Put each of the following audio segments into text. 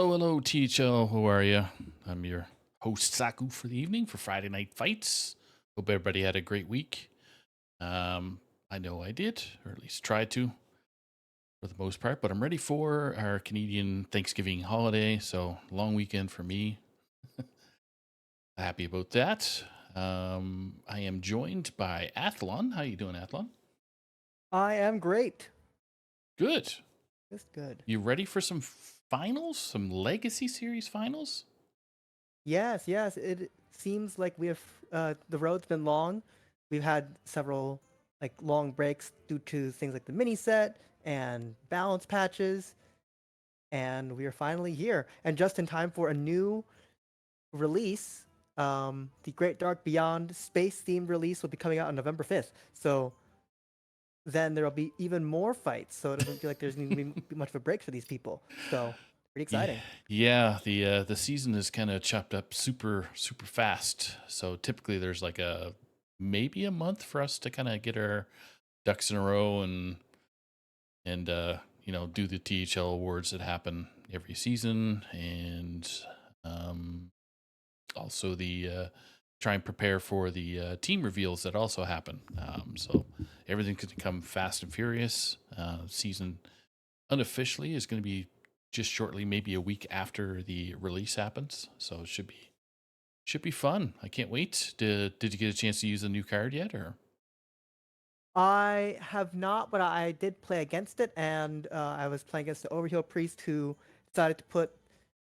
Hello, hello, THL. How are you? I'm your host, Saku, for the evening for Friday Night Fights. Hope everybody had a great week. I know I did, or at least tried to for the most part, but I'm ready for our Canadian Thanksgiving holiday. So, long weekend for me. Happy about that. I am joined by Athlon. How you doing, Athlon? I am great. Good. Just good. You ready for some finals? Some Legacy Series finals? Yes, yes. It seems like we have the road's been long. We've had several long breaks due to things like the mini set and balance patches, and we are finally here. And just in time for a new release. The Great Dark Beyond space themed release will be coming out on November 5th. So then there'll be even more fights. So it doesn't feel like there's going to be much of a break for these people. So pretty Yeah, exciting. yeah. The season is kind of chopped up super fast. So typically there's like a maybe a month for us to kind of get our ducks in a row and do the THL awards that happen every season and um also the try and prepare for the team reveals that also happen. So everything could come fast and furious. Season unofficially is going to be just shortly, maybe a week after the release happens. So it should be fun. I can't wait. Did you get a chance to use a new card yet, or? I have not, but I did play against it, and I was playing against the Overheal Priest who decided to put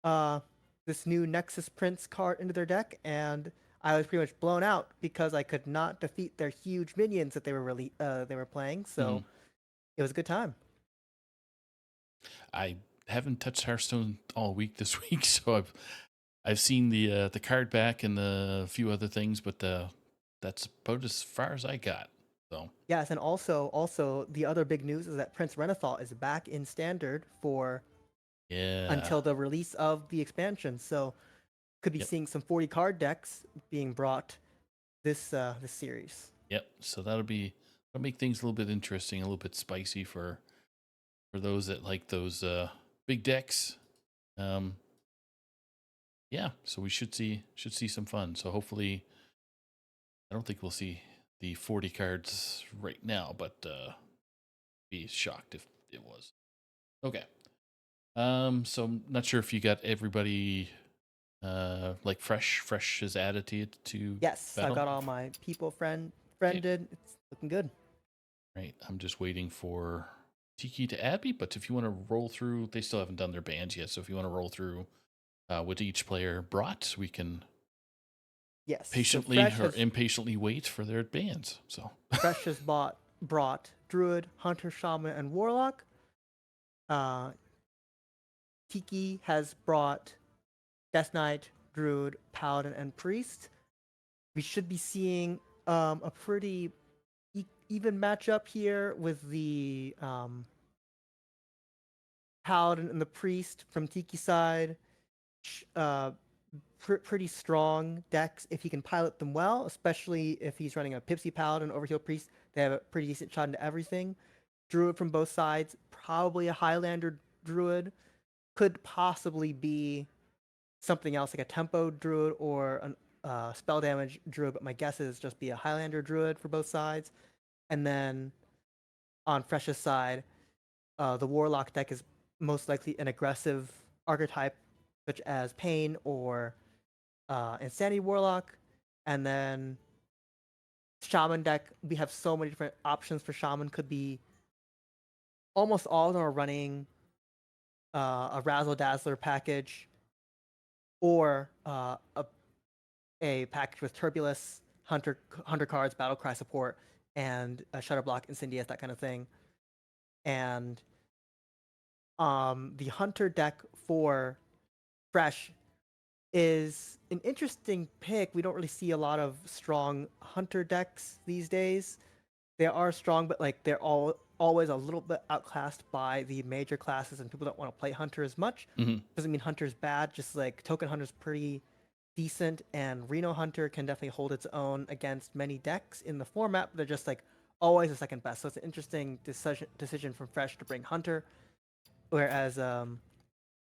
uh, this new Nexus Prince card into their deck, and I was pretty much blown out because I could not defeat their huge minions that they were playing. Mhm. So it was a good time. I haven't touched Hearthstone all week this week, so I've seen the card back and the few other things, but that's about as far as I got. So Yes, and also the other big news is that Prince Renathal is back in Standard for yeah, until the release of the expansion. So could be yep, seeing some 40 card decks being brought this series. yep. So that'll make things a little bit interesting, a little bit spicy for those that like those big decks. Um, yeah, so we should see some fun. So hopefully, I don't think we'll see the 40 cards right now, but be shocked if it was. Okay. So I'm not sure if you got everybody like fresh is added to Yes, I've battle. got all my people Okay. friended. It's looking good. Right. I'm just waiting for Tiki to add me, but if you want to roll through, they still haven't done their bans yet. So if you want to roll through what each player brought, we can Yes, so patiently or impatiently wait for their bans. So Fresh has brought Druid, Hunter, Shaman, and Warlock. Uh, Tiki has brought Death Knight, Druid, Paladin, and Priest. We should be seeing a pretty even matchup here with the Paladin and the Priest from Tiki side. Uh, pretty strong decks if he can pilot them well, especially if he's running a PiP-TT Paladin, Overheal Priest. They have a pretty decent shot into everything. Druid from both sides, probably a Highlander Druid. Could possibly be something else like a Tempo Druid or a spell damage Druid, but my guess is just be a Highlander Druid for both sides. And then on Fresh's side, the Warlock deck is most likely an aggressive archetype such as Pain or Insanity Warlock. And then Shaman deck, we have so many different options for Shaman. Could be almost all of them are running a Razzle Dazzler package or a package with Turbulus, Hunter cards, Battle Cry support, and a Shutter Block, Incendius, that kind of thing. And the Hunter deck for Fresh is an interesting pick. We don't really see a lot of strong Hunter decks these days. They are strong, but like they're always a little bit outclassed by the major classes, and people don't want to play Hunter as much. mhm. Doesn't mean Hunter's bad. Just like Token Hunter's pretty decent, and Reno Hunter can definitely hold its own against many decks in the format. But they're just like always the second best. So it's an interesting decision from Fresh to bring Hunter, whereas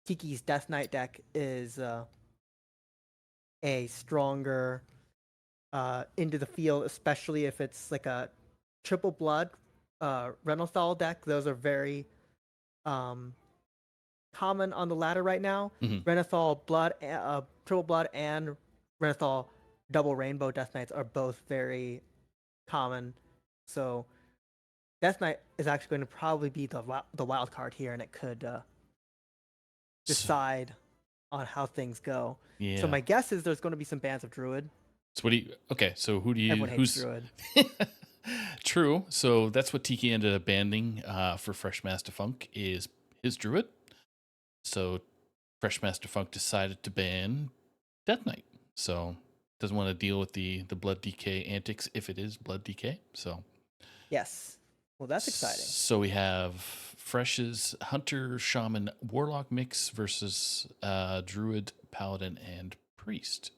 Tiki's Death Knight deck is a stronger into the field, especially if it's like a triple blood Renathal deck. Those are very um, common on the ladder right now. Mhm. Renathal blood, triple blood, and Renathal double rainbow Death Knights are both very common. So Death Knight is actually going to probably be the wild card here, and it could So, decide on how things go. So yeah. my guess is there's going to be some bands of Druid. So what do you? Okay, so who do you? Everyone hates Who's Druid. true? So that's what Tiki ended up banning for Fresh Master Funk is his Druid. So Fresh Master Funk decided to ban Death Knight. So doesn't want to deal with the blood DK antics if it is blood DK. So Yes. Well, that's exciting. So we have Fresh's Hunter, Shaman, Warlock mix versus Druid, Paladin, and Priest.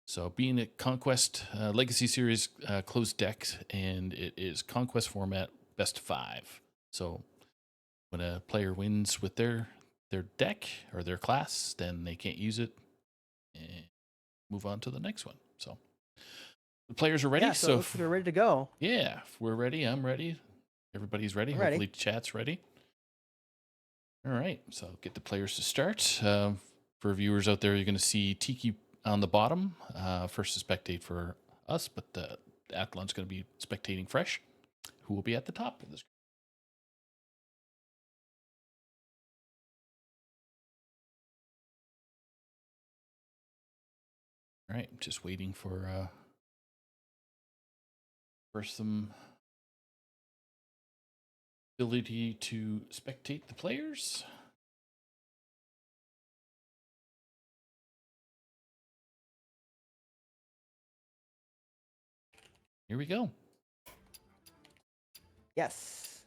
So being a Conquest Legacy Series closed deck, and it is Conquest format best of 5. So when a player wins with their deck or their class, then they can't use it and move on to the next one. So the players are ready. Yeah, so it looks like we're ready to go. Yeah, if we're ready, I'm ready. Everybody's ready. I'm ready. Hopefully chat's ready. All right, so get the players to start. For viewers out there, you're going to see Tiki on the bottom. First to spectate for us, but the Athlon's going to be spectating Fresh, who will be at the top of this. All right, just waiting for some ability to spectate the players. Here we go. Yes.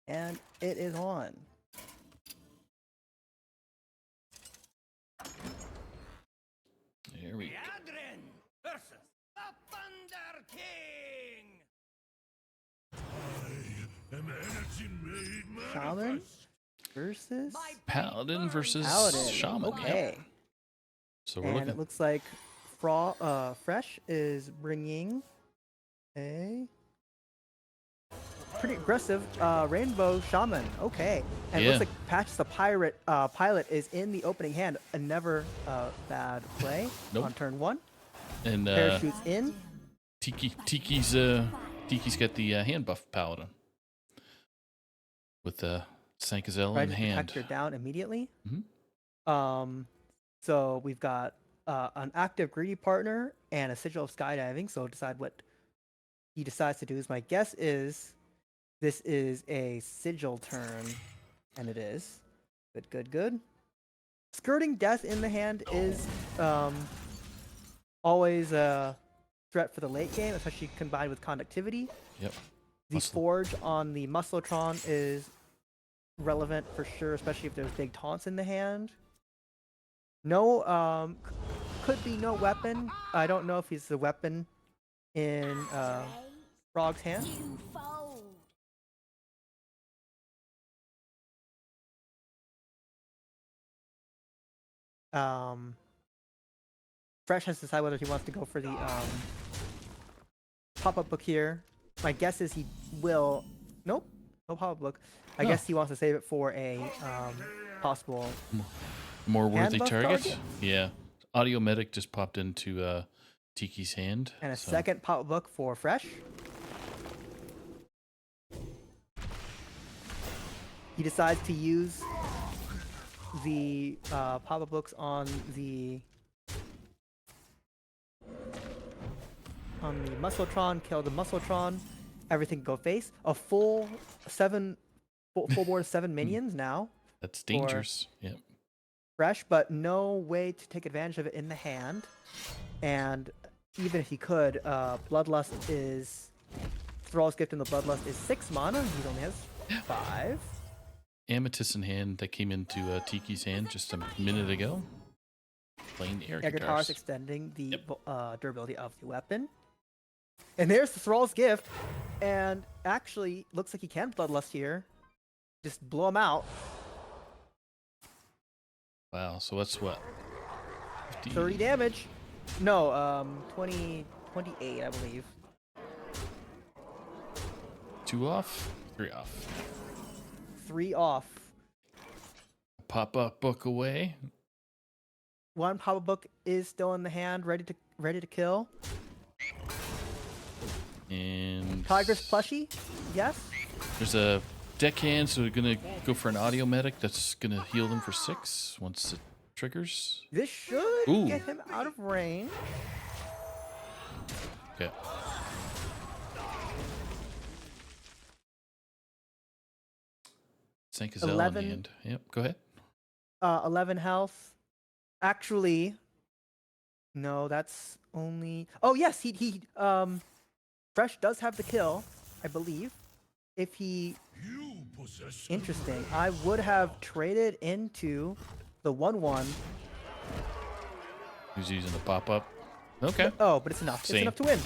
And it is on. There we go. Versus the Thunder King. Shaman versus Paladin versus Paladin. Shaman. Okay. Yep. So we're And looking. it looks like Fresh is bringing a pretty aggressive Rainbow Shaman. Okay. And it Yeah. looks like Patch the Pilot is in the opening hand. A never bad play Nope. on turn 1. And Parachutes in. Tiki's got the hand buff Paladin with Sankazel Try in to hand. protect her down immediately. Mhm. So we've got an active greedy partner and a sigil of skydiving. So decide what he decides to do. My guess is this is a sigil turn, and it is. Good. Skirting death in the hand is always a threat for the late game, especially combined with conductivity. Yep. The Muscle. forge on the Musclotron is relevant for sure, especially if there's big taunts in the hand. No, could be no weapon. I don't know if he's the weapon in Frog's hand. Fresh has to decide whether he wants to go for the pop-up book here. My guess is he will. Nope, no pop-up book. I No. guess he wants to save it for a possible. More Hand worthy buff target? target? Yeah. Audio Medic just popped into Tiki's hand. And a so- second pop-up book for Fresh. He decides to use the pop-up books on the Musclotron, kill the Musclotron, everything go face. A full board of 7 minions now. That's dangerous. Yep. Fresh, but no way to take advantage of it in the hand. And even if he could, Bloodlust is Thrall's Gift in the Bloodlust is 6 mana. He only has 5. Amethyst in hand that came into Tiki's hand just a minute ago. Playing air Air guitars guitars. extending the Yep. durability of the weapon. And there's the Thrall's Gift. And actually, looks like he can Bloodlust here. Just blow him out. Wow. So what's what? 30 damage. No, 20, 28, I believe. 2 off, 3 off. 3 off. Pop up book away. One pop book is still in the hand, ready to kill. And Tigress plushie, yes. there's a deckhand, so we're gonna go for an audio medic that's gonna heal them for 6 once it triggers. This should Ooh. get him out of range. Okay. Sank his L in the 11. end. Yep, go ahead. 11 health. Actually, no, that's only. Oh yes, he Fresh does have the kill, I believe. If he interesting, I would have traded into the 1/1. Who's using the pop up? Okay. Oh, but it's enough. It's Same. enough to win.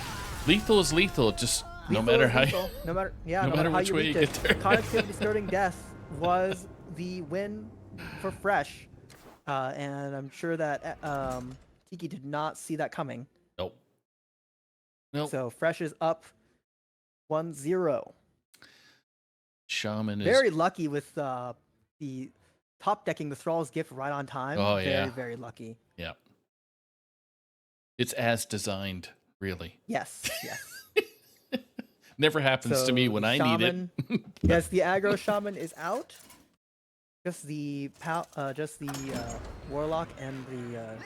Lethal is lethal. Just no Lethal matter is how. lethal. No matter no matter how which way you leaked get it. there. Connectivity starting death was the win for Fresh, and I'm sure that Tiki did not see that coming. Nope. Nope. So Fresh is up 1-0. Shaman is Very lucky with the top decking the Thrall's Gift right on time. Oh, yeah. Very, very lucky. Yeah. It's as designed, really. Yes, yes. Never happens to me So when the I need shaman- it. Yes, the aggro shaman is out. Just the warlock and the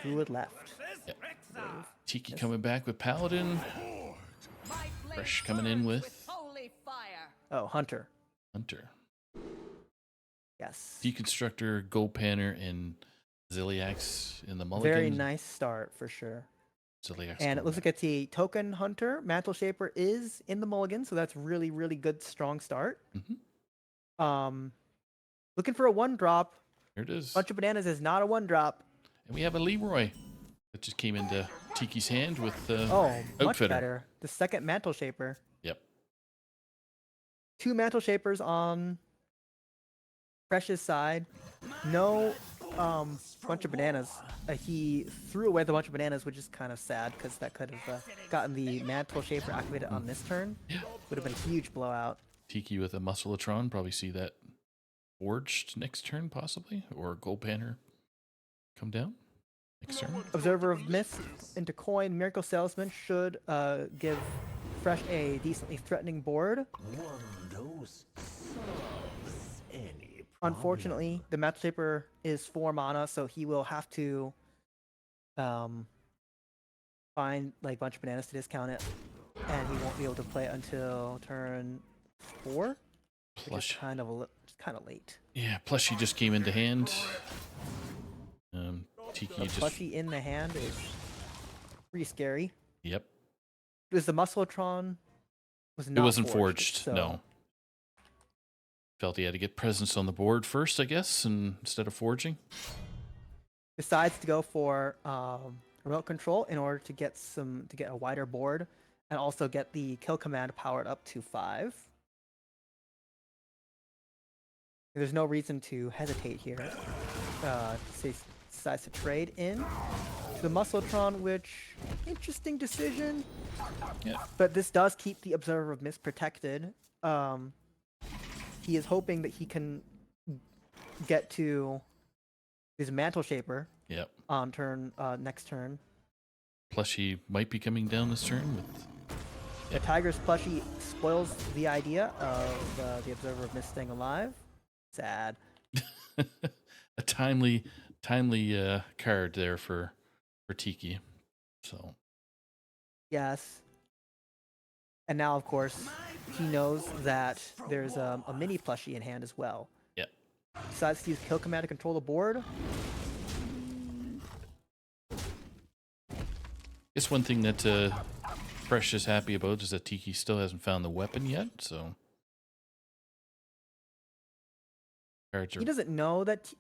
druid left. Versus Yeah. Rexa. Tiki coming back with Paladin. My blade Fresh coming in burns with holy fire. Oh, Hunter. Hunter. Yes. Deconstructor, Gold Panner, and Ziliax in the mulligan. Very nice start for sure. Ziliax And it looks like it's a token hunter. Mantle Shaper is in the mulligan, so that's really, really good, strong start. Looking for a 1-drop. Here it is. Bunch of Bananas is not a 1-drop. And we have a Leroy that just came into Tiki's hand with Oh, much Outfitter. better. The second Mantle Shaper. Yep. 2 Mantle Shapers on Fresh's side. No bunch of bananas. He threw away the bunch of bananas, which is kind of sad because that could have gotten the Mantle Shaper activated on this turn. Would have been a huge blowout. Tiki with a Muscleatron. Probably see that forged next turn, possibly. Or Gold Panner come down next turn. Observer of Mist into coin. Miracle Salesman should give Fresh a decently threatening board. Unfortunately, the Mantle Shaper is 4 mana, so he will have to find like a bunch of bananas to discount it, and he won't be able to play it until turn 4, which is Plush. kind of late. Yeah, Plushie just came into hand. Tiki The just. plushie in the hand is pretty scary. Yep. Because the Muscleatron was not It wasn't forged. so No. Felt he had to get presence on the board first, I guess, and instead of forging. decides to go for remote control in order to get a wider board and also get the kill command powered up to 5. There's no reason to hesitate here. Decides to trade in to the Muscletron, which interesting decision. Yeah. But this does keep the Observer of Mist protected. He is hoping that he can get to his Mantle Shaper Yep. on next turn. Plushie might be coming down this turn with. The Tiger's plushie spoils the idea of the Observer of Mist staying alive. Sad. a timely card there for Tiki. So Yes. And now, of course, he knows that there's a mini plushie in hand as well. Yep. Decides to use kill command to control the board. guess one thing that Fresh is happy about is that Tiki still hasn't found the weapon yet, so cards are He doesn't know that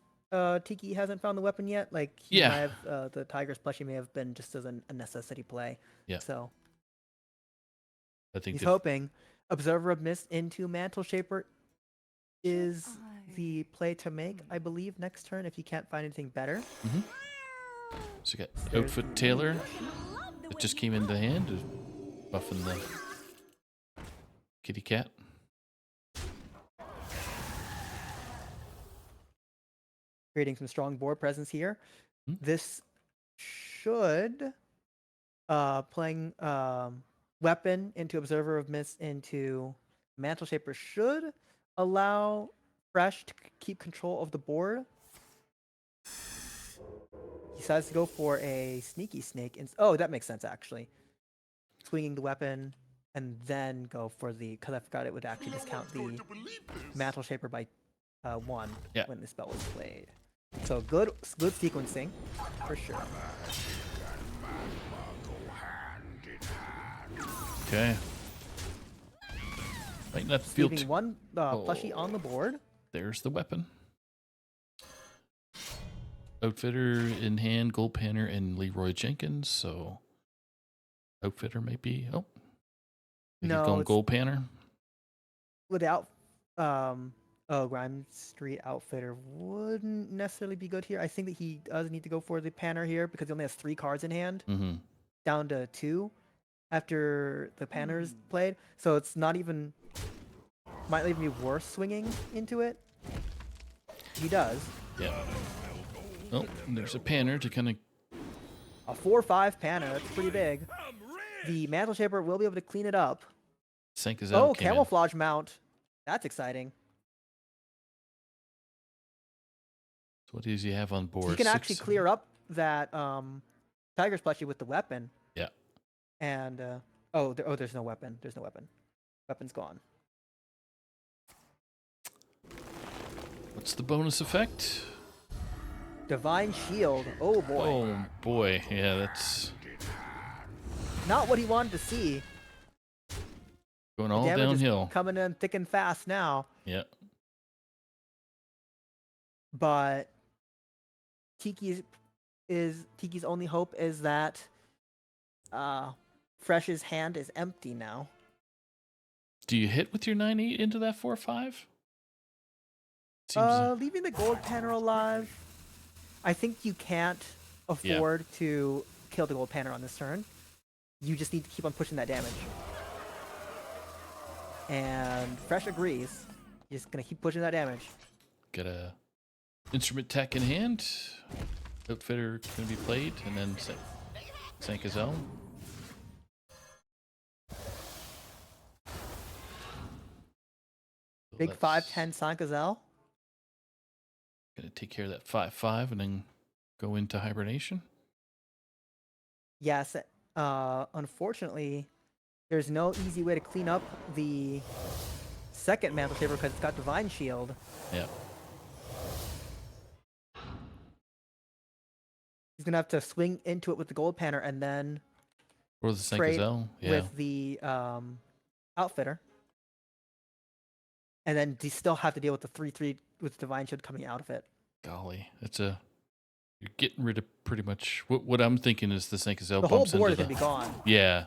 Tiki hasn't found the weapon yet. Like, he Yeah. might have, the Tiger's plushie may have been just as a necessity play. Yeah. So I think he's that- hoping Observer of Mist into Mantle Shaper is the play to make, I believe, next turn if you can't find anything better. So you got There's Outfit the Tailor. Love the It way just you came into look. hand, buffing the kitty cat. Creating some strong board presence here. Hmm. This should playing weapon into Observer of Mist into Mantle Shaper should allow Fresh to keep control of the board. He decides to go for a sneaky snake. Oh, that makes sense actually. Swinging the weapon and then go for the, because I forgot it would actually discount the Mantle Shaper by 1 Yeah. when the spell was played. So good sequencing for sure. Okay. Might not feel Leaving too... one plushie on the board. There's the weapon. Outfitter in hand, Gold Panner, and Leroy Jenkins. So Outfitter might be... Oh. He's No, going it's Gold Panner. without Grime Street Outfitter wouldn't necessarily be good here. I think that he does need to go for the Panner here because he only has 3 cards in hand, Mm-hmm. down to 2 after the Panner's played. So it's not even, might even be worth swinging into it. He does. Yeah. Oh, there's a Panner to kind of... A 4/5 Panner, that's pretty big. The Mantle Shaper will be able to clean it up. Sankazel Oh, came in. Camouflage Mount. That's exciting. So what does he have on board? You can actually 6, clear up that Tiger's plushie with the weapon. Yeah. And there's no weapon. There's no weapon. Weapon's gone. What's the bonus effect? Divine Shield. Oh boy. Oh boy, yeah, that's Not what he wanted to see. going The all damage downhill. is coming in thick and fast now. Yeah. But Tiki's only hope is that Fresh's hand is empty now. Do you hit with your 9/8 into that 4/5? Seems Leaving the gold panner alive. I think you can't afford to kill the gold panner on this turn. You just need to keep on pushing that damage. And Fresh agrees. You're just gonna keep pushing that damage. got a instrument tech in hand. Outfitter gonna be played, and then Sankazel. So Big that's 5/10 Sankazel. Gonna take care of that 5/5 and then go into hibernation. Yes. Unfortunately, there's no easy way to clean up the second Mantle Shaper because it's got Divine Shield. Yeah. He's gonna have to swing into it with the gold panner and then Or the trade Sankazel. Yeah. with the outfitter. And then you still have to deal with the 3/3 with Divine Shield coming out of it. Golly, you're getting rid of pretty much what I'm thinking is the Sankazel The whole bumps board into is the gonna be gone. yeah.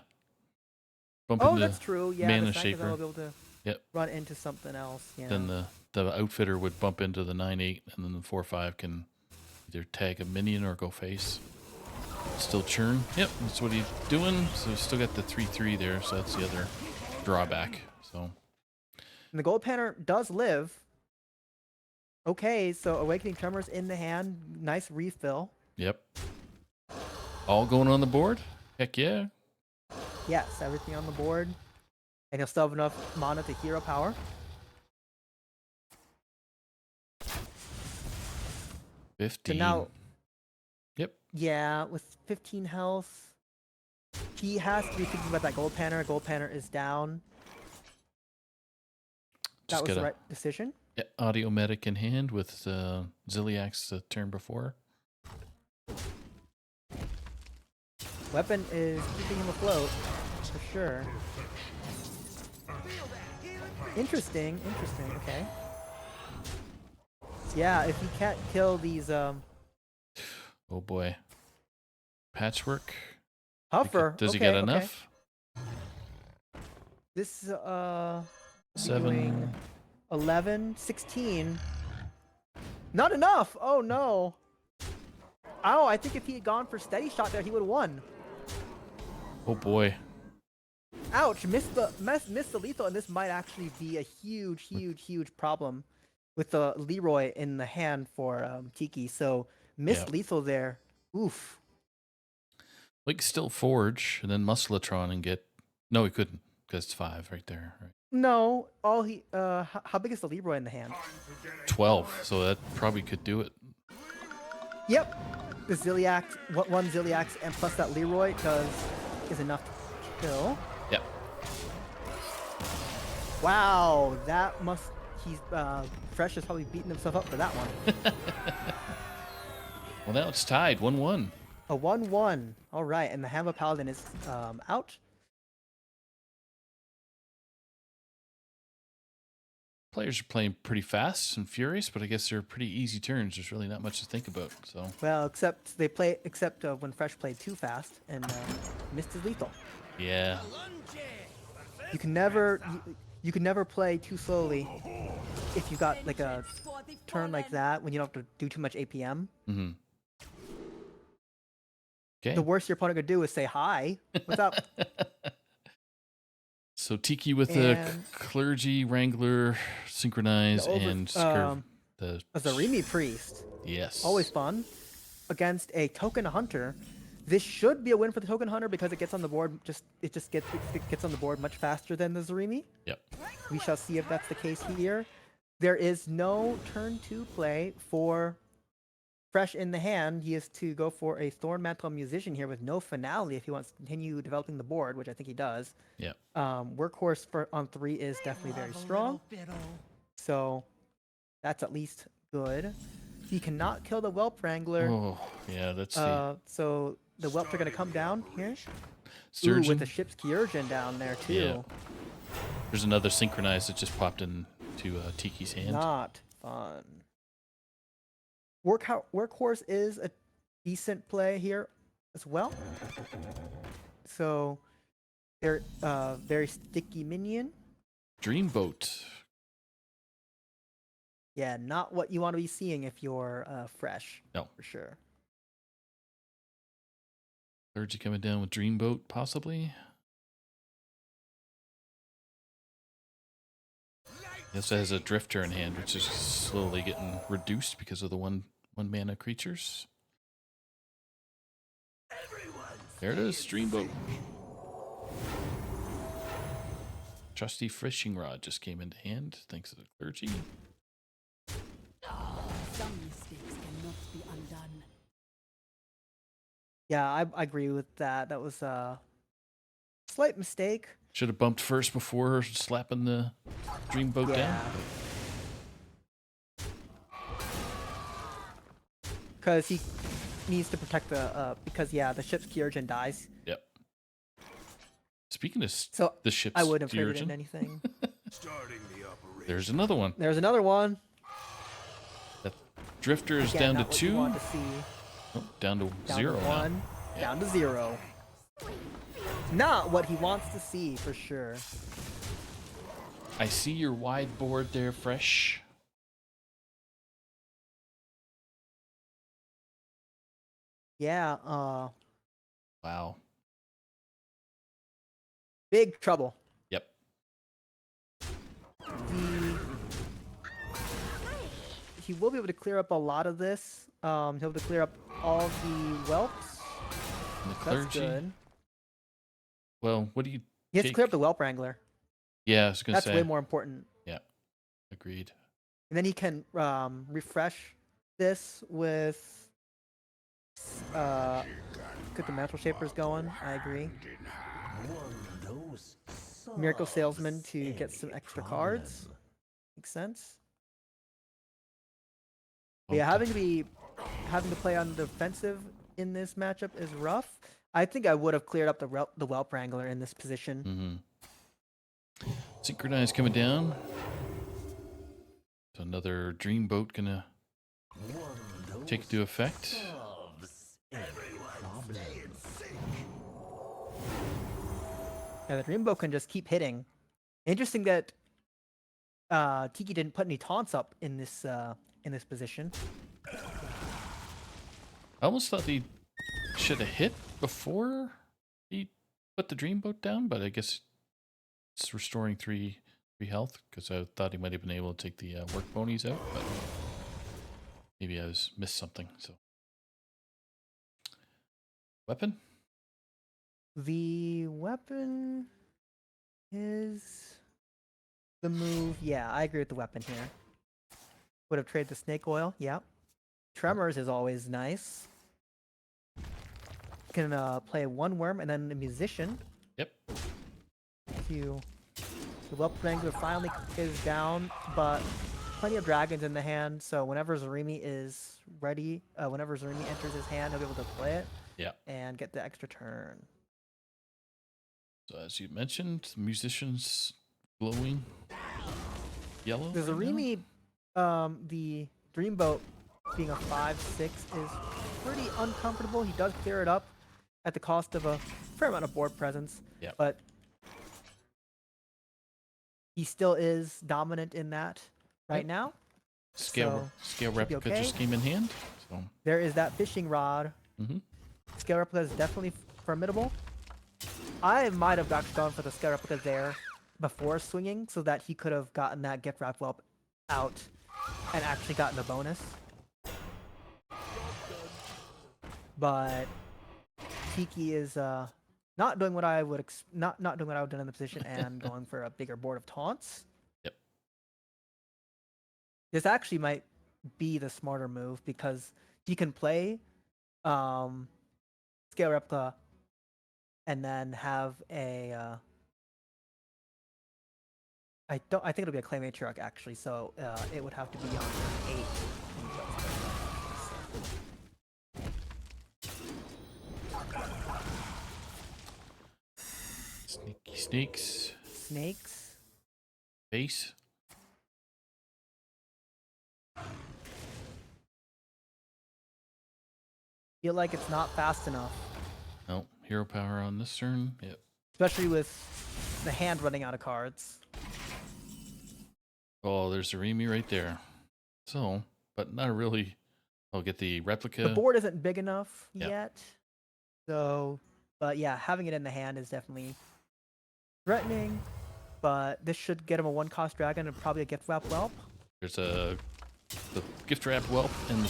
Bump Oh, into that's true. Yeah, Mana the Sankazel Shaper. will be able to Yep. run into something else. Yeah. Then the outfitter would bump into the 9/8, and then the 4/5 can either tag a minion or go face. Still churn. Yep, that's what he's doing. So still got the 3/3 there, so that's the other drawback. So And the gold panner does live. Okay, so Awakening Tremors in the hand. Nice refill. yep. All going on the board? Heck yeah. Yes, everything on the board. And he'll still have enough mana to hero power. 15. So now, Yep. yeah, with 15 health, he has to be thinking about that gold panner. Gold panner is down. Just That was got the a right decision. audio medic in hand with Ziliax the turn before. Weapon is keeping him afloat, for sure. Interesting, okay. So yeah, if he can't kill these Oh boy. Patchwork. Huffer, Does he okay, get okay. enough? This 7. doing 11, 16. Not enough. Oh no. Oh, I think if he had gone for steady shot there, he would have won. Oh boy. Ouch! Missed the lethal, and this might actually be a huge problem with the Leroy in the hand for Tiki. So missed Yeah. lethal there. Oof. Like still forge and then muscletron and get. No, he couldn't because it's 5 right there. Right. No, all he how big is the Leroy in the hand? 12. So that probably could do it. Yep. The Ziliax, one Ziliax, and plus that Leroy is enough to kill. Yep. Wow, that must he's Fresh is probably beating himself up for that one. Well, now it's tied 1-1. A 1-1. All right, and the Hammer Paladin is out. Players are playing pretty fast and furious, but I guess they're pretty easy turns. There's really not much to think about. So Well, except when Fresh played too fast and missed his lethal. yeah, You can never you can never play too slowly if you got like a For the turn like fallen. that when you don't have to do too much APM. mm-hmm. Okay. The worst your opponent could do is say hi. What's up? So Tiki with the And- clergy wrangler synchronize The over- and scurv the A Zarimi Priest. yes, Always fun. Against a Token Hunter. This should be a win for the Token Hunter because it gets on the board it gets on the board much faster than the Zarimi. Yep. We shall see if that's the case here. There is no turn 2 play for Fresh in the hand. He has to go for a Thorn Mantle Musician here with no finale if he wants to continue developing the board, which I think he does. Yep. Workhorse on 3 is definitely very strong. So that's at least good. He cannot kill the Whelp Wrangler. Oh yeah, that's the So the Whelps are going to come down here. Ooh, surgeon. with the ship's Kyurgeon down there too. Yeah. There's another synchronize that just popped into Tiki's hand. Not fun. Workhorse is a decent play here as well. So they're very sticky minion. Dreamboat. Yeah, not what you want to be seeing if you're Fresh. No. For sure. Clergy coming down with Dreamboat, possibly. He also has a Drifter in hand, which is slowly getting reduced because of the one mana creatures. There it is, Dreamboat. Trusty fishing rod just came into hand, thanks to the clergy. Some mistakes cannot be undone. Yeah, I agree with that. That was a slight mistake. Should have bumped first before slapping the Dreamboat Yeah. down. Because he needs to protect the because the ship's Kyurgeon dies. Yep. Speaking of So the ship's I wouldn't have traded in Kyurgeon, anything. there's another one. There's another one. That Drifter is Again, down to not what you 2. want to see. Oh, down to Down 0 to now. 1. Yeah. Down to 0. Not what he wants to see for sure. I see your wide board there, Fresh. Yeah, Wow. big trouble. Yep. He will be able to clear up a lot of this. He'll be able to clear up all the whelps. And the That's clergy. good. Well, what do you He has to take? clear up the whelp wrangler. Yeah, I was gonna That's say. way more important. Yeah. Agreed. And then he can refresh this with get the mantle shapers going. I agree. Miracle Salesman to get some extra cards. Makes sense. But yeah, Okay. having to play on the defensive in this matchup is rough. I think I would have cleared up the Whelp Wrangler in this position. Mm-hmm. Synchronize coming down. So another Dreamboat gonna take into effect. Yeah, the Dreamboat can just keep hitting. Interesting that Tiki didn't put any taunts up in this in this position. I almost thought he should have hit before he put the dreamboat down, but I guess it's restoring three health because I thought he might have been able to take the work ponies out, but maybe I missed something. So, weapon? The weapon is the move. Yeah, I agree with the weapon here. Would have traded the snake oil. Yeah. Tremors is always nice. Can play one worm and then a musician. Yep. To the Whelp Wrangler finally is down, but plenty of dragons in the hand. So whenever Zarimi is ready, whenever Zarimi enters his hand, he'll be able to play it. Yeah. And get the extra turn. So as you mentioned, the musician's glowing yellow. The right now. Zarimi, the Dreamboat being a 5/6 is pretty uncomfortable. He does clear it up at the cost of a fair amount of board presence. Yeah. But he still is dominant in that right Yep. now. Scale should be replica okay. just came in hand. So There is that fishing rod. mhm. Scale replica is definitely formidable. I might have actually gone for the scale replica there before swinging so that he could have gotten that gift wrap whelp out and actually gotten the bonus. But Tiki is not doing what I would not doing what I would have done in the position and going for a bigger board of taunts. Yep. This actually might be the smarter move because he can play scale replica and then have a I think it'll be a clay matriarch actually, so it would have to be on turn 8. Sneaky snakes. Snakes. Base. Feel like it's not fast enough, No, hero power on this turn. Yep. especially with the hand running out of cards. Oh, there's a Remy right there. So, but not really. I'll get the replica. The board isn't big enough Yep. yet, so but yeah, having it in the hand is definitely threatening. But this should get him a 1-cost dragon and probably a gift wrap whelp. There's the gift wrap whelp and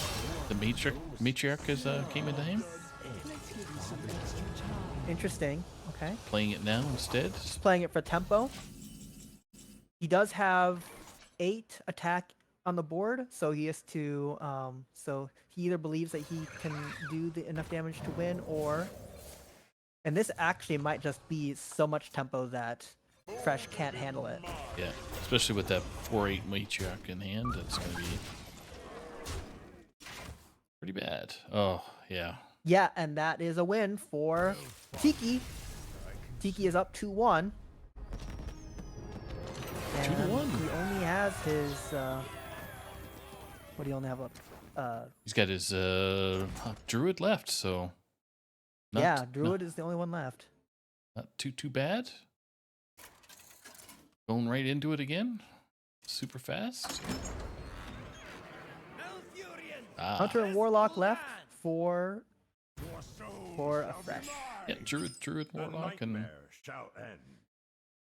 the matriarch is came into hand. Interesting. Okay. Playing it now instead. Just playing it for tempo. He does have 8 attack on the board, so he has to. So he either believes that he can do enough damage to win, or. And this actually might just be so much tempo that Fresh can't handle it. Yeah, especially with that 4/8 matriarch in hand, it's gonna be pretty bad. Oh yeah. Yeah, and that is a win for Tiki. Tiki is up 2-1. 2-1. He only has his. What do you only have up? He's got his druid left, so Yeah, Druid is the only one left. not too bad. Going right into it again, super fast. Malfurion, Ah, Hunter and Warlock left for a Fresh. yeah, druid warlock and shall end.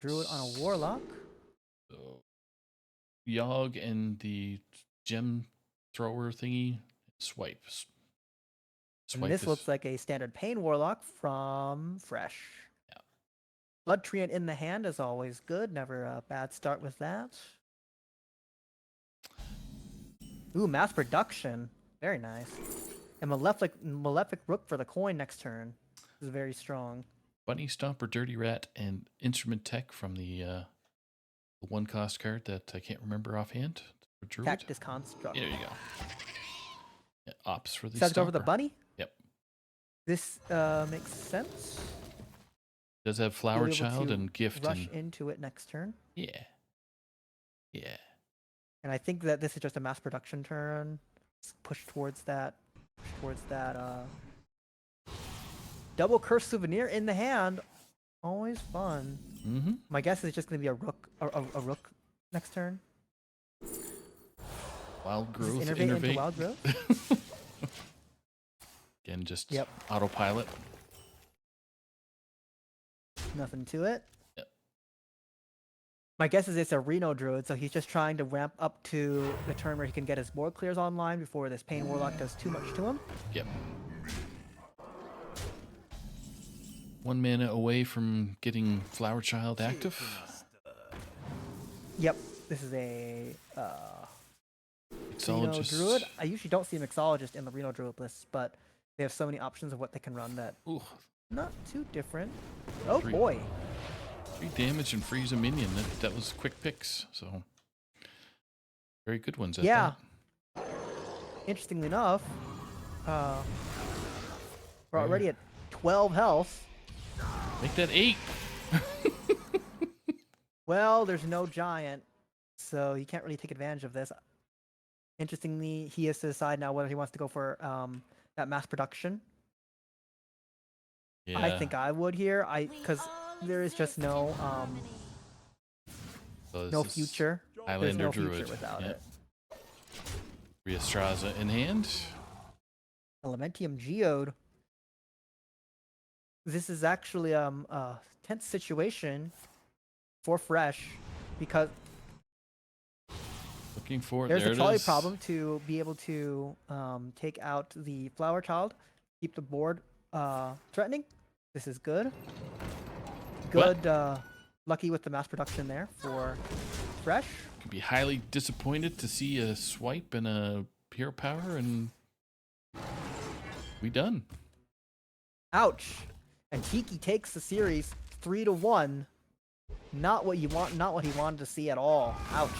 Druid on a Warlock. Yogg and the gem thrower thingy. Swipe. And this looks like a standard Pain Warlock from Fresh. Yeah. Blood Treant in the hand is always good. Never a bad start with that. Ooh, mass production. Very nice. And Malefic Rook for the coin next turn. This is very strong. Bunny Stomper, Dirty Rat, and Instrument Tech from the 1-cost card that I can't remember offhand. For Druid. Cactus Construct. Yeah, there you go. Yeah, ops for the Does that go for the Stomper. bunny? Yep. This makes sense. Does have Flower You'll be able Child to and Gift Rush and into it next turn. yeah. Yeah. And I think that this is just a mass production turn. Push towards that. Double Curse Souvenir in the hand. Always fun. Mm-hmm. My guess is just going to be a rook next turn. Wild Does this growth, innervate into innervate. wild growth? Again, just Yep. autopilot. Nothing to it. Yep. My guess is it's a Reno Druid, so he's just trying to ramp up to the turn where he can get his board clears online before this Pain Warlock does too much to him. Yep. 1 mana away from getting Flower Child active. Yep, this is a Reno Mixologist. Druid. I usually don't see a Mixologist in the Reno Druid list, but they have so many options of what they can run that Ooh, not too different. Oh Three. boy. 3 damage and freeze a minion. That was quick picks. So very good ones at Yeah. that. Interestingly enough, we're Right. already at 12 health. Make that 8. Well, there's no giant, so he can't really take advantage of this. Interestingly, he has to decide now whether he wants to go for that mass production. Yeah. I think I would here, because there is just no So this no is future. There's Highlander no Druid. future without Yep. it. Riestraza in hand. Elementium Geode. This is actually a tense situation for Fresh because Looking for it. there's There a it trolley is. problem to be able to take out the Flower Child, keep the board threatening. This is good. What? Good, lucky with the mass production there for Fresh. Could be highly disappointed to see a swipe and a pure power, and we done. Ouch. And Tiki takes the series 3-1. Not what you want, not what he wanted to see at all. Ouch.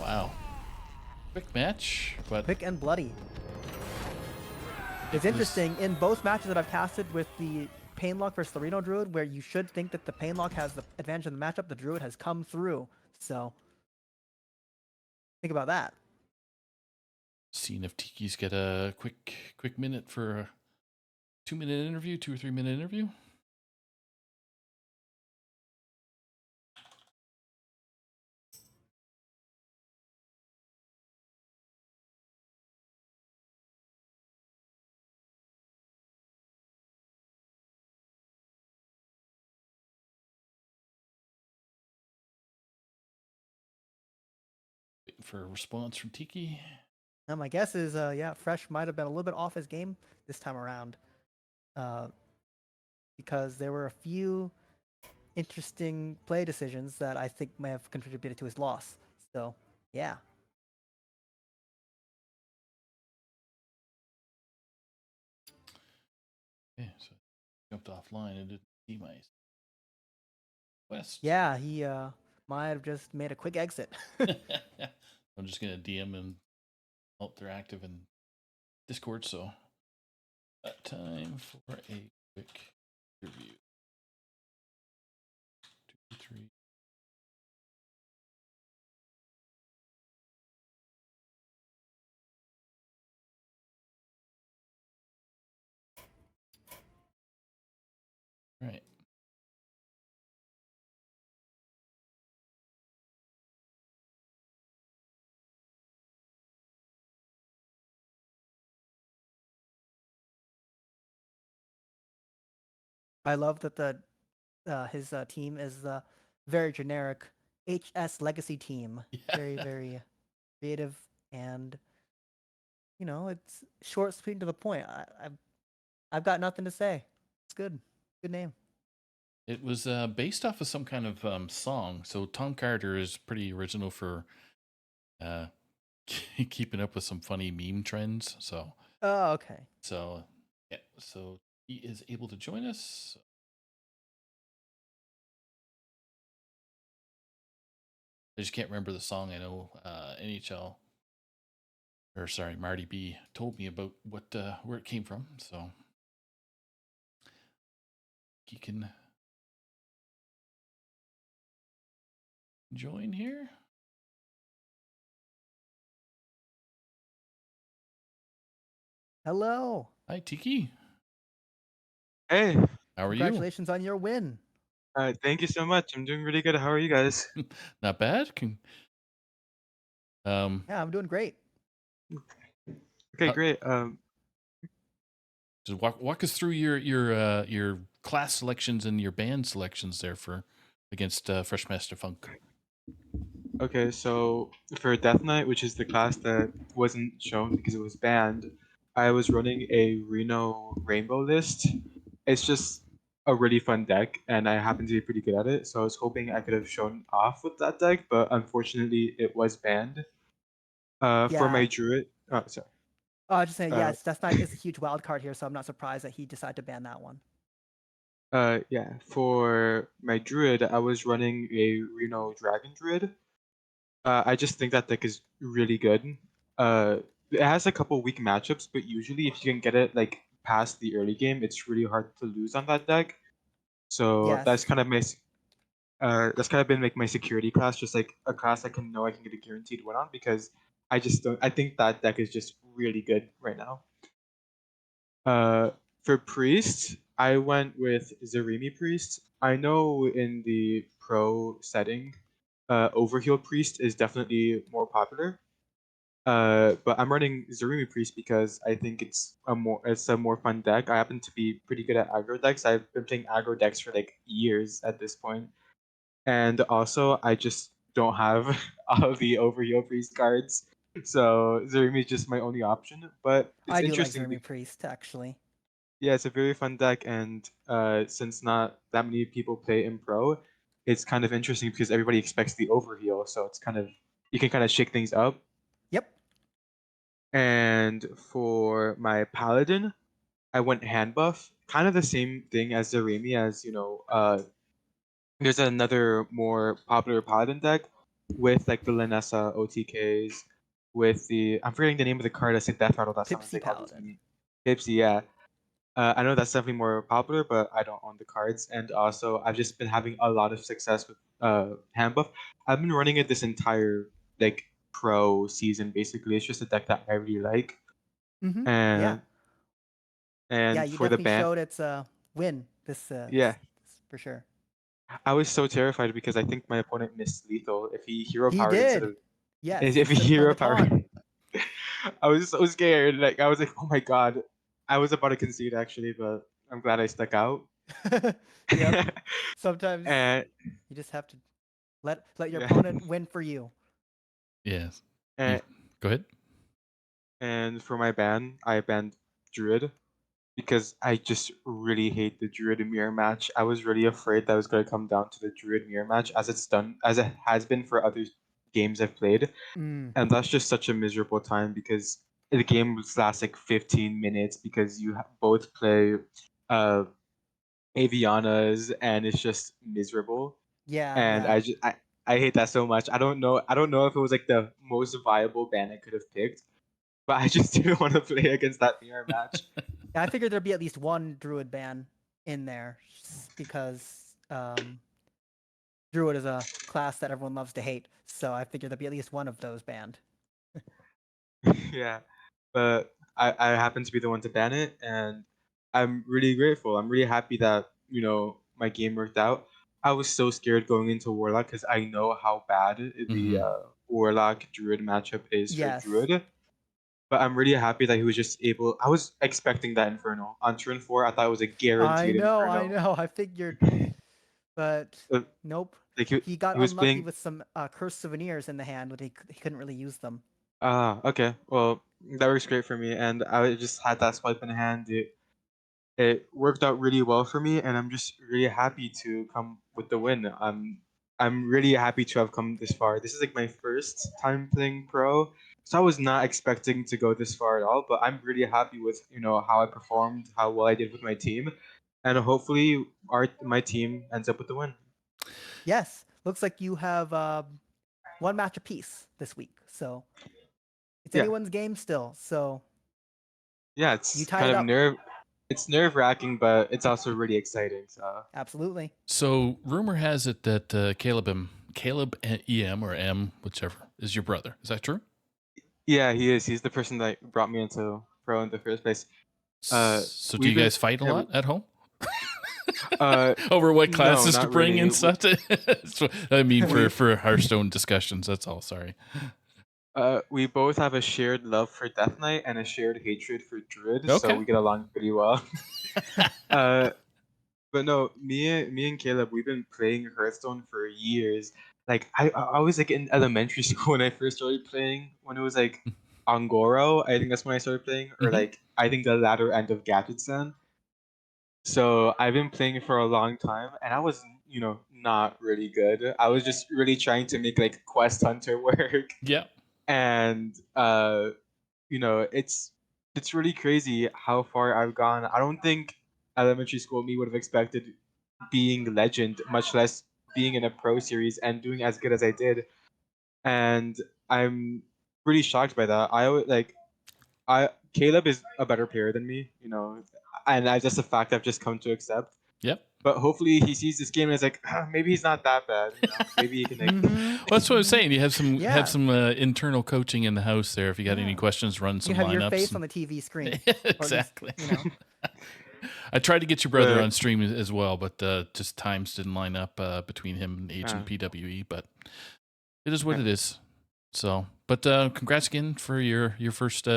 Wow. Quick match, but Quick and bloody. It's was- interesting, in both matches that I've casted with the Painlock versus the Reno Druid, where you should think that the Painlock has the advantage in the matchup, the Druid has come through. So, think about that. seeing if Tiki's get a quick minute for a 2-minute interview, 2 or 3 minute interview. Waiting for a response from Tiki. Now, my guess is, yeah, Fresh might have been a little bit off his game this time around. Because there were a few interesting play decisions that I think may have contributed to his loss. So, yeah. Okay, so jumped offline and didn't see my quest. Yeah, he might have just made a quick exit. I'm just gonna DM and hope they're active in Discord. So, time for a quick review. 2, 3. Right. I love that the his team is the very generic HS Legacy team. Very, Yeah. very creative, and it's short, sweet, and to the point. I've got nothing to say. It's good. Good name. It was based off of some kind of song. So Tom Carter is pretty original for keeping up with some funny meme trends. So Oh, okay. yeah, so he is able to join us. I just can't remember the song. I know NHL, or sorry, Marty B told me about what where it came from. So he can join here. Hello. Hi, Tiki. Hey, How are Congratulations on your win. thank you so much. I'm doing really good. How are you guys? you? Not bad. Yeah, I'm doing great. Okay, Uh, great. just walk us through your class selections and your band selections there for against Fresh Master Funk. Okay, so for Death Knight, which is the class that wasn't shown because it was banned, I was running a Reno Rainbow list. It's just a really fun deck, and I happen to be pretty good at it. So I was hoping I could have shown off with that deck, but unfortunately, it was banned. For Yeah. my Druid, oh sorry. Just saying, Uh, yes, Death Knight is a huge wild card here, so I'm not surprised that he decided to ban that one. yeah, for my Druid, I was running a Reno Dragon Druid. I just think that deck is really good. It has a couple weak matchups, but usually if you can get it like past the early game, it's really hard to lose on that deck. So Yes. that's kind of been like my security class, just like a class I can know I can get a guaranteed win on because I just don't. I think that deck is just really good right now. For Priest, I went with Zarimi Priest. I know in the pro setting, Overheal Priest is definitely more popular. But I'm running Zarumi Priest because I think it's a more fun deck. I happen to be pretty good at aggro decks. I've been playing aggro decks for like years at this point. And also I just don't have all of the Overheal Priest cards. So Zarumi is just my only option. But it's I do like interesting Zermi Priest, actually. yeah, it's a very fun deck, and since not that many people play in pro, it's kind of interesting because everybody expects the overheal, so it's kind of you can kind of shake things up. Yep. And for my paladin, I went hand buff, kind of the same thing as Zaremi, as there's another more popular paladin deck with like the Lanessa OTKs, with the I'm forgetting the name of the card. I said Death Rattle. That's sometimes Pipsy they call these Paladin. mini Tipsy, yeah. I know that's definitely more popular, but I don't own the cards. And also, I've just been having a lot of success with hand buff. I've been running it this entire like pro season. Basically, it's just a deck that I really like. Mm-hmm. Yeah. And Yeah, and you for the definitely ban, showed its win yeah, this for sure. I was so terrified because I think my opponent missed lethal. If he hero He powered instead did. of Yes, if he instead of playing hero the taunt. powered, I was so scared. Like I was like, oh my god, I was about to concede actually, but I'm glad I stuck out. Yep. Sometimes and you just have to let your yeah. opponent win for you. Yes. You And go ahead. And for my ban, I banned Druid because I just really hate the Druid mirror match. I was really afraid that it was going to come down to the Druid mirror match as it has been for other games I've played. Mm. And that's just such a miserable time because the game lasts like 15 minutes because you both play uh, Avianas and it's just miserable. Yeah, And yeah. I hate that so much. I don't know if it was like the most viable ban I could have picked, but I just didn't want to play against that mirror match. Yeah, I figured there'd be at least one Druid ban in there because Druid is a class that everyone loves to hate. So I figured there'd be at least one of those banned. Yeah, but I happen to be the one to ban it, and I'm really grateful. I'm really happy that my game worked out. I was so scared going into Warlock because I know how bad the Hmm. Warlock Druid matchup is for Yes. Druid. But I'm really happy that he was just able. I was expecting that Inferno on turn 4. I thought it was a I guaranteed know, I Inferno. know. I figured, but Uh, nope. like He got he was unlucky playing. with some cursed souvenirs in the hand, but he couldn't really use them. Ah, okay. Well, that works great for me, and I just had that swipe in hand. It worked out really well for me, and I'm just really happy to come with the win. I'm really happy to have come this far. This is like my first time playing pro, so I was not expecting to go this far at all. But I'm really happy with how I performed, how well I did with my team, and hopefully my team ends up with the win. Yes, looks like you have one match apiece this week, so it's Yeah, anyone's game still. So yeah. you It's tied kind it of up. it's nerve wracking, but it's also really exciting. So Absolutely. So rumor has it that Caleb EM or M, whichever, is your brother. Is that true? yeah, he is. He's the person that brought me into pro in the first place. So do We've you been guys fight a yeah, lot at home? uh Over what no, classes to not bring really. and such? I mean, We for Hearthstone discussions. That's all. Sorry. We both have a shared love for Death Knight and a shared hatred for Druid, so Okay. we get along pretty well. uh, but no, me and Caleb, we've been playing Hearthstone for years. Like I was like in elementary school when I first started playing. When it was like Angoro, I think that's when I started playing, or Mhm. like I think the latter end of Gadgetsan. So I've been playing for a long time, and I was, not really good. I was just really trying to make like Quest Hunter work, Yeah. and it's really crazy how far I've gone. I don't think elementary school me would have expected being legend, much less being in a pro series and doing as good as I did. And I'm really shocked by that. I Caleb is a better player than me, and that's just a fact I've just come to accept. Yep. But hopefully he sees this game and is like, maybe he's not that bad, Maybe he can like. Mm-hmm. Well, that's what I was saying. You have some Yeah. internal coaching in the house there. If you got any Yeah. questions, run You some have your lineups. face on the TV screen. Or at least, Exactly. you know. I tried to get your brother But on stream as well, but just times didn't line up between him and Agent uh, PWE. But it is what uh, it is. So, but congrats again for your first.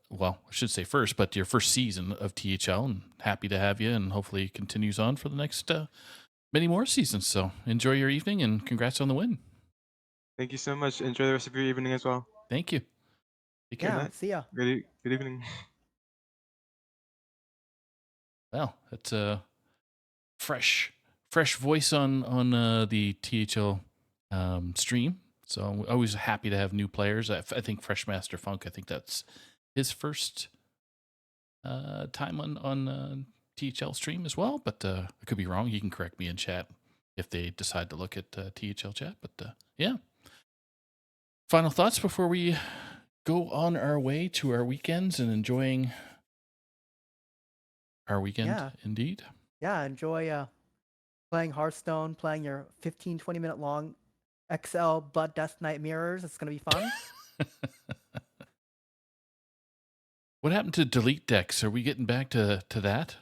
Well, I should say first, but your first season of THL, and happy to have you, and hopefully it continues on for the next many more seasons. So enjoy your evening, and congrats on the win. thank you so much. Enjoy the rest of your evening as well. Thank you. Take Good care. Yeah. night. See ya. Good evening. Well, that's a fresh voice on the THL stream. So I'm always happy to have new players. I think Freshmaster Funk. I think that's his first time on THL stream as well. But I could be wrong. You can correct me in chat if they decide to look at THL chat. But yeah. Final thoughts before we go on our way to our weekends and enjoying our weekend. Yeah. Indeed. Yeah. Enjoy playing Hearthstone, playing your 15, 20-minute long XL Blood Death Knight mirrors. It's going to be fun. What happened to delete decks? Are we getting back to that?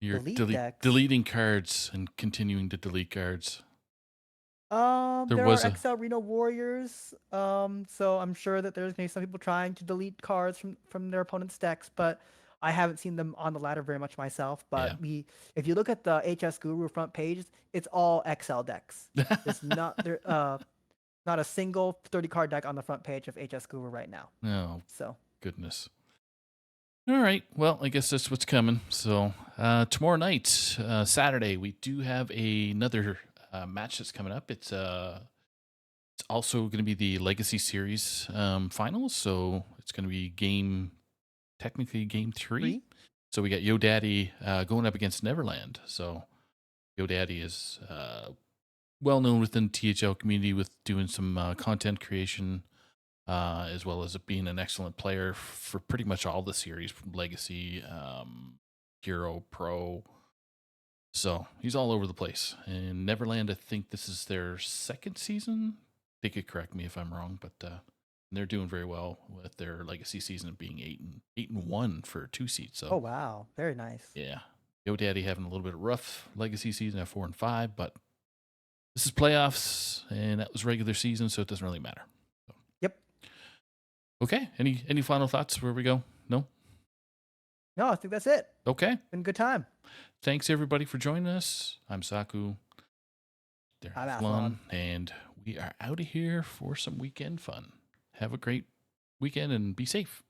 You're Delete decks. deleting cards and continuing to delete cards. There There was are a XL Reno Warriors. So I'm sure that there's gonna be some people trying to delete cards from their opponent's decks, but I haven't seen them on the ladder very much myself. But if you look at the HS Guru front pages, it's all XL decks. There's not a single 30 card deck on the front page of HS Guru right now. oh So goodness. All right. Well, I guess that's what's coming. So tomorrow night, Saturday, we do have another match that's coming up. It's also going to be the Legacy Series finals. So it's going to be technically game three. So we got Yo Daddy going up against Neverland. So Yo Daddy is well known within the THL community with doing some content creation, as well as being an excellent player for pretty much all the series from Legacy, Hero, Pro. So he's all over the place. And Neverland, I think this is their second season. They could correct me if I'm wrong, but they're doing very well with their Legacy season being 8-1 for 2 seats. So oh wow, very nice. yeah, Yo Daddy having a little bit of rough Legacy season at 4-5, but this is playoffs and that was regular season, so it doesn't really matter. So. Yep. Okay. Any final thoughts where we go? No? No, I think that's it. Okay. Been a good time. Thanks everybody for joining us. I'm Saku. There's I'm Athlon, Athlon. and we are out of here for some weekend fun. Have a great weekend and be safe.